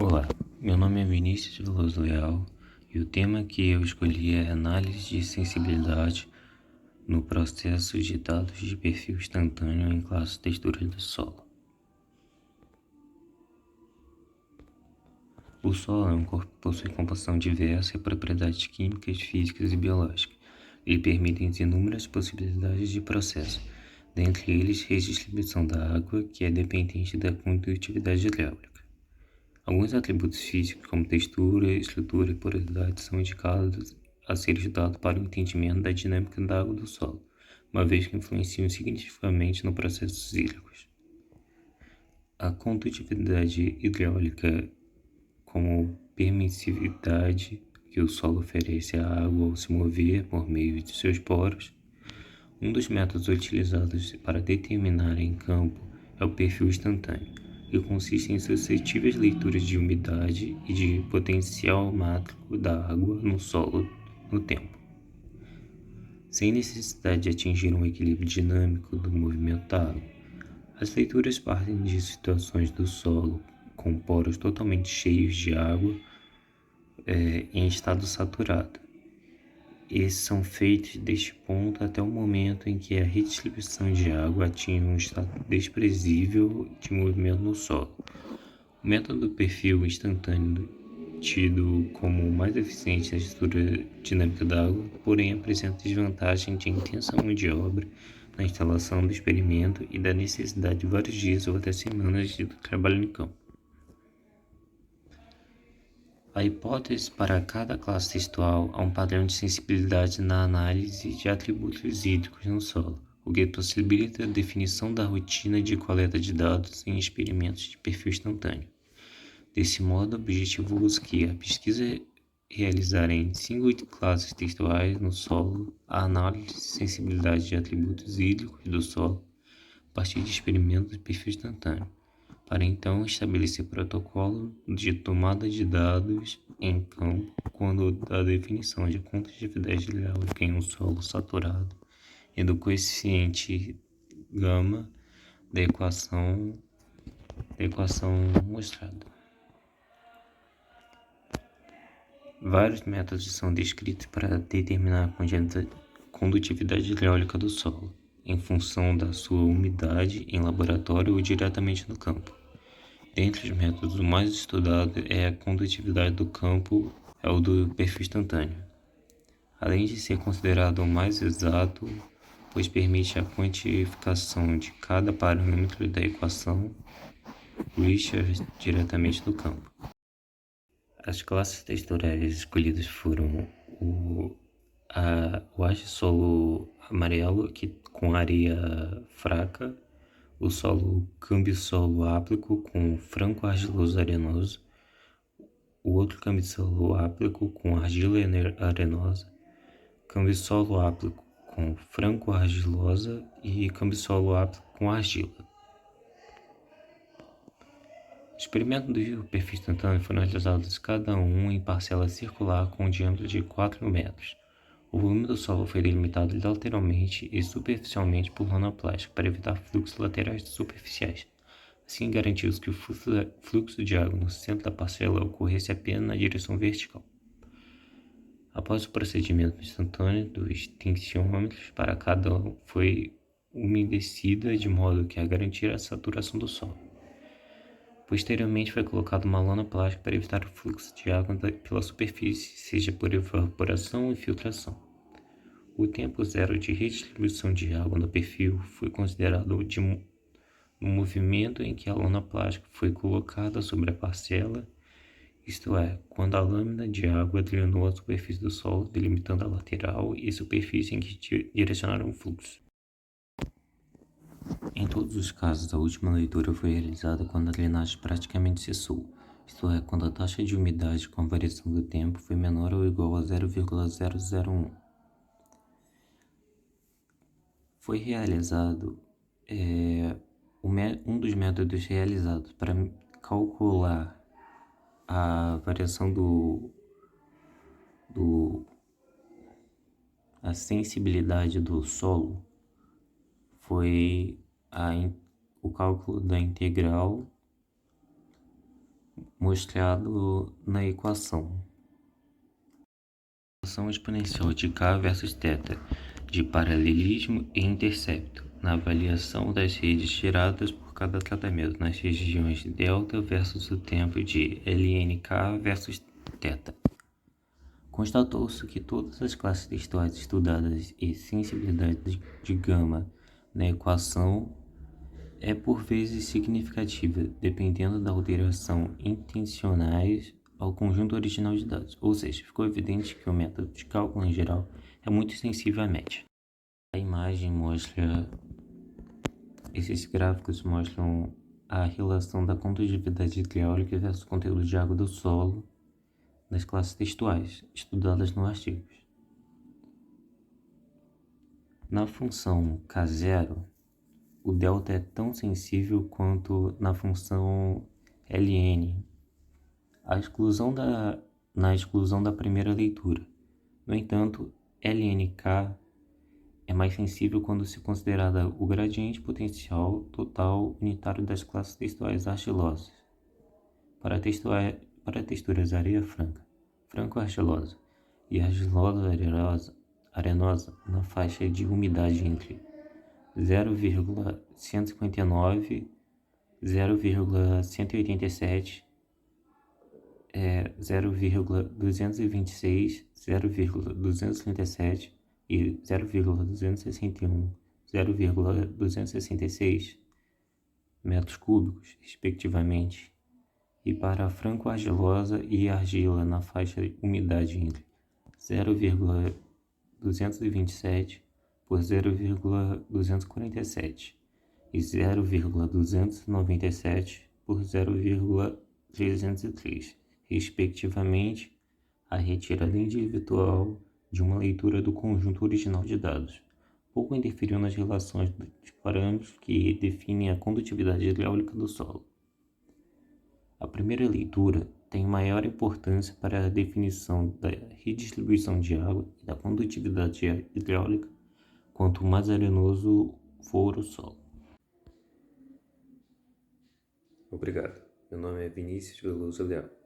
Olá, meu nome é Vinícius Veloso Leal e o tema que eu escolhi é análise de sensibilidade no processo de dados de perfil instantâneo em classes texturas do solo. O solo é um corpo que possui composição diversa e propriedades químicas, físicas e biológicas. Ele permite inúmeras possibilidades de processo, dentre eles redistribuição da água, que é dependente da condutividade hidráulica. Alguns atributos físicos, como textura, estrutura e porosidade, são indicados a ser estudados para o entendimento da dinâmica da água do solo, uma vez que influenciam significativamente no processos hídricos. A condutividade hidráulica, como permissividade que o solo oferece à água ao se mover por meio de seus poros. Um dos métodos utilizados para determinar em campo é o perfil instantâneo, que consiste em sucessivas leituras de umidade e de potencial mátrico da água no solo no tempo, sem necessidade de atingir um equilíbrio dinâmico do movimento da água. As leituras partem de situações do solo com poros totalmente cheios de água em estado saturado. Esses são feitos deste ponto até o momento em que a redistribuição de água atinge um estado desprezível de movimento no solo. O método do perfil instantâneo, tido como o mais eficiente na estrutura dinâmica da água, porém apresenta desvantagem de intensa mão de obra na instalação do experimento e da necessidade de vários dias ou até semanas de trabalho em campo. A hipótese para cada classe textual há um padrão de sensibilidade na análise de atributos hídricos no solo, o que possibilita a definição da rotina de coleta de dados em experimentos de perfil instantâneo. Desse modo, objetivou-se que a pesquisa realizara em 5 classes textuais no solo a análise de sensibilidade de atributos hídricos do solo a partir de experimentos de perfil instantâneo, para então estabelecer protocolo de tomada de dados em campo quando da definição de condutividade hidráulica em um solo saturado e do coeficiente gama da equação mostrada. Vários métodos são descritos para determinar a condutividade hidráulica do solo, em função da sua umidade em laboratório ou diretamente no campo. Dentre os métodos, o mais estudado é a condutividade do campo, é o do perfil instantâneo. Além de ser considerado o mais exato, pois permite a quantificação de cada parâmetro da equação Richard diretamente no campo. As classes texturais escolhidas foram o solo amarelo, com areia fraca, o solo câmbio-solo áplico com franco-argiloso arenoso, o outro câmbio-solo áplico com argila arenosa, câmbio-solo áplico com franco-argilosa e câmbio-solo áplico com argila. Os experimentos do perfil instantâneo foram realizados cada um em parcela circular com um diâmetro de 4 metros. O volume do solo foi delimitado lateralmente e superficialmente por lona plástica para evitar fluxos laterais superficiais. Assim, garantiu-se que o fluxo de água no centro da parcela ocorresse apenas na direção vertical. Após o procedimento instantâneo dos tensiômetros para cada um foi umedecida de modo que a garantir a saturação do solo. Posteriormente foi colocada uma lona plástica para evitar o fluxo de água pela superfície, seja por evaporação ou infiltração. O tempo zero de redistribuição de água no perfil foi considerado no movimento em que a lona plástica foi colocada sobre a parcela, isto é, quando a lâmina de água drenou a superfície do solo, delimitando a lateral e superfície em que direcionaram o fluxo. Em todos os casos, a última leitura foi realizada quando a drenagem praticamente cessou, isto é, quando a taxa de umidade com a variação do tempo foi menor ou igual a 0,001. Foi realizado um dos métodos realizados para calcular a variação a sensibilidade do solo foi o cálculo da integral mostrado na equação. A relação exponencial de K versus θ, de paralelismo e intercepto, na avaliação das redes tiradas por cada tratamento nas regiões delta versus o tempo de lnK versus θ. Constatou-se que todas as classes textuais estudadas e sensibilidade de gama na equação é por vezes significativa, dependendo da alteração intencionais ao conjunto original de dados, ou seja, ficou evidente que o método de cálculo em geral é muito sensível à média. A imagem mostra, esses gráficos mostram a relação da condutividade hidráulica versus o conteúdo de água do solo das classes textuais, estudadas no artigo. Na função K0, o delta é tão sensível quanto na função ln, na exclusão da primeira leitura. No entanto, lnk é mais sensível quando se considerada o gradiente potencial total unitário das classes textuais argilosas. Para texturas areia franca, franco-argilosa e arenosa na faixa de umidade entre 0,159, 0,187, 0,226, 0,237 e 0,261, 0,266 metros cúbicos, respectivamente, e para a franco-argilosa e argila na faixa de umidade entre 0,227 por 0,247 e 0,297 por 0,303, respectivamente, a retirada individual de uma leitura do conjunto original de dados pouco interferiu nas relações de parâmetros que definem a condutividade hidráulica do solo. A primeira leitura tem maior importância para a definição da redistribuição de água e da condutividade hidráulica quanto mais arenoso for o solo. Obrigado. Meu nome é Vinícius Veloso Leal.